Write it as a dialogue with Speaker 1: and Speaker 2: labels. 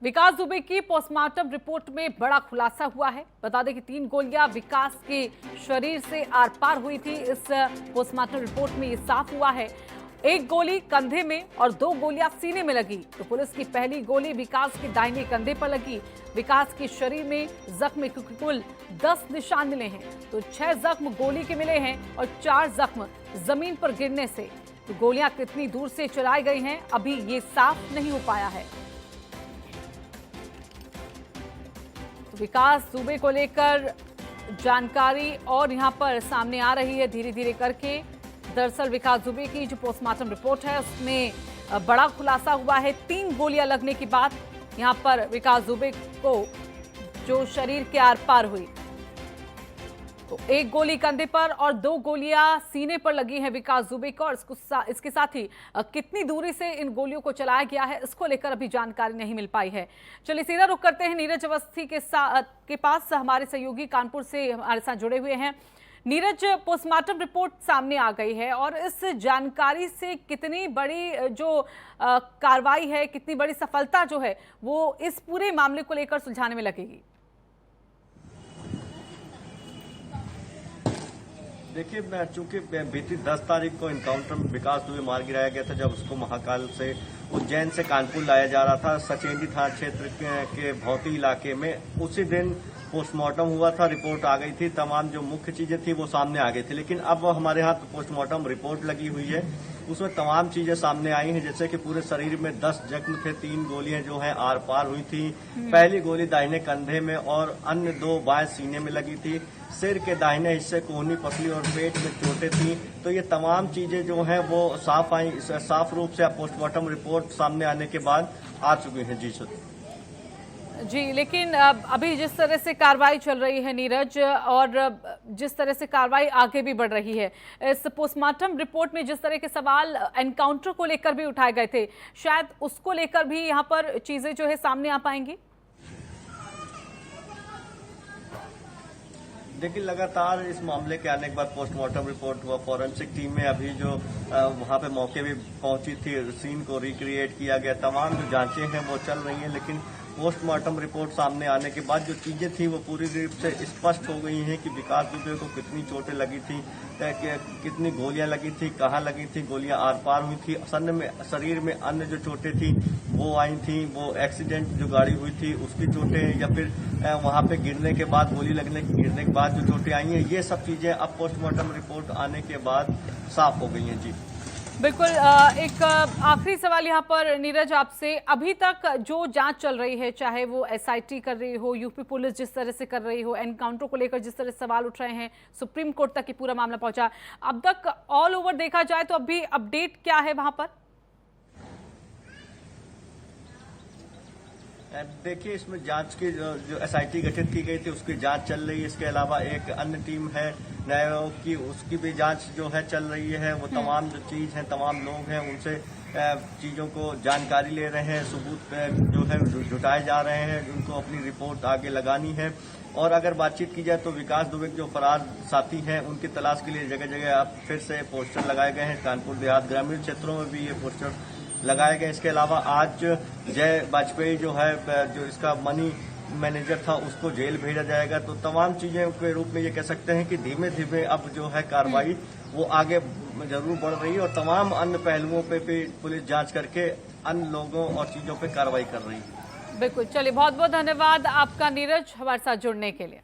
Speaker 1: विकास दुबे की postmortem report में बड़ा खुलासा हुआ है। बता दें कि 3 गोलियां विकास के शरीर से आर पार हुई थी। इस पोस्टमार्टम रिपोर्ट में ये साफ हुआ है, 1 गोली कंधे में और 2 गोलियां सीने में लगी। तो पुलिस की पहली गोली विकास के दाहिने कंधे पर लगी। विकास के शरीर में जख्म कुल 10 निशान मिले हैं। तो 6 जख्म गोली के मिले हैं और 4 जख्म जमीन पर गिरने से। तो गोलियां कितनी दूर से चलाई गई हैं अभी ये साफ नहीं हो पाया है। विकास दुबे को लेकर जानकारी और यहां पर सामने आ रही है धीरे धीरे करके। दरअसल विकास दुबे की जो पोस्टमार्टम रिपोर्ट है उसमें बड़ा खुलासा हुआ है। 3 गोलियां लगने की बात यहां पर विकास दुबे को जो शरीर के आर पार हुई। तो 1 गोली कंधे पर और 2 गोलियां सीने पर लगी हैं विकास दुबे को। और इसके साथ ही कितनी दूरी से इन गोलियों को चलाया गया है इसको लेकर अभी जानकारी नहीं मिल पाई है। चलिए सीधा रुख करते हैं नीरज अवस्थी के पास। हमारे सहयोगी कानपुर से हमारे साथ जुड़े हुए हैं। नीरज, पोस्टमार्टम रिपोर्ट सामने आ गई है और इस जानकारी से कितनी बड़ी जो कार्रवाई है, कितनी बड़ी सफलता जो है वो इस पूरे मामले को लेकर सुलझाने में लगेगी?
Speaker 2: देखिए, चूंकि बीती 10 तारीख को इनकाउंटर में विकास दुबे मार गिराया गया था, जब उसको महाकाल से उज्जैन से कानपुर लाया जा रहा था सचेंडी थाना क्षेत्र के भौती इलाके में। उसी दिन पोस्टमार्टम हुआ था, रिपोर्ट आ गई थी, तमाम जो मुख्य चीजें थी वो सामने आ गई थी। लेकिन अब हमारे हाथ पोस्टमार्टम रिपोर्ट लगी हुई है, उसमें तमाम चीजें सामने आई हैं, जैसे कि पूरे शरीर में 10 जख्म थे, 3 गोलियां जो हैं आर पार हुई थी। पहली गोली दाहिने कंधे में और अन्य 2 बाएं सीने में लगी थी। सिर के दाहिने हिस्से कोहनी, पसली और पेट में चोटें थी। तो ये तमाम चीजें जो हैं वो साफ रूप से पोस्टमार्टम रिपोर्ट सामने आने के बाद आ चुकी हैं। जी सर
Speaker 1: जी, लेकिन अभी जिस तरह से कार्रवाई चल रही है नीरज, और जिस तरह से कार्रवाई आगे भी बढ़ रही है, इस पोस्टमार्टम रिपोर्ट में जिस तरह के सवाल एनकाउंटर को लेकर भी उठाए गए थे, शायद उसको लेकर भी यहाँ पर चीजें जो है सामने आ पाएंगी।
Speaker 2: देखिए, लगातार इस मामले के आने के बाद पोस्टमार्टम रिपोर्ट हुआ, फॉरेंसिक टीम में अभी जो वहां पे मौके भी पहुंची थी, सीन को रिक्रिएट किया गया, तमाम जो जांचें हैं वो चल रही हैं। लेकिन पोस्टमार्टम रिपोर्ट सामने आने के बाद जो चीजें थी वो पूरी रूप से स्पष्ट हो गई हैं कि विकास दुबे को कितनी चोटें लगी थी, कितनी गोलियां लगी थी, कहाँ लगी थी, गोलियां आर पार हुई थी, शरीर में अन्य जो चोटें थी वो आई थी, वो एक्सीडेंट जो गाड़ी हुई थी उसकी चोटें, या फिर वहां पे गिरने के बाद गिरने के बाद जो चोटें आई हैं, ये सब चीजें अब पोस्टमार्टम रिपोर्ट आने के बाद साफ हो गई हैं। जी
Speaker 1: बिल्कुल। एक आखिरी सवाल यहाँ पर नीरज आपसे, अभी तक जो जांच चल रही है, चाहे वो एसआईटी कर रही हो, यूपी पुलिस जिस तरह से कर रही हो, एनकाउंटर को लेकर जिस तरह से सवाल उठ रहे हैं, सुप्रीम कोर्ट तक ये पूरा मामला पहुंचा, अब तक ऑल ओवर देखा जाए तो अभी अपडेट क्या है वहां पर?
Speaker 2: देखिए, इसमें जांच की जो एसआईटी गठित की गई थी उसकी जांच चल रही है। इसके अलावा एक अन्य टीम है न्याय आयोग की, उसकी भी जांच जो है चल रही है। वो तमाम जो चीज है, तमाम लोग हैं, उनसे चीजों को जानकारी ले रहे हैं, सबूत जो है जुटाए जा रहे हैं, उनको अपनी रिपोर्ट आगे लगानी है। और अगर बातचीत की जाए तो विकास दुबे जो फरार साथी हैं उनकी तलाश के लिए जगह जगह अब फिर से पोस्टर लगाए गए हैं। कानपुर देहात ग्रामीण क्षेत्रों में भी ये पोस्टर लगाए गए। इसके अलावा आज जय वाजपेयी जो है, जो इसका मनी मैनेजर था, उसको जेल भेजा जाएगा। तो तमाम चीजें के रूप में ये कह सकते हैं कि धीमे धीमे अब जो है कार्रवाई वो आगे जरूर बढ़ रही है और तमाम अन्य पहलुओं पे भी पुलिस जांच करके अन्य लोगों और चीजों पे कार्रवाई कर रही है।
Speaker 1: बिल्कुल, चलिए बहुत बहुत धन्यवाद आपका नीरज हमारे साथ जुड़ने के लिए।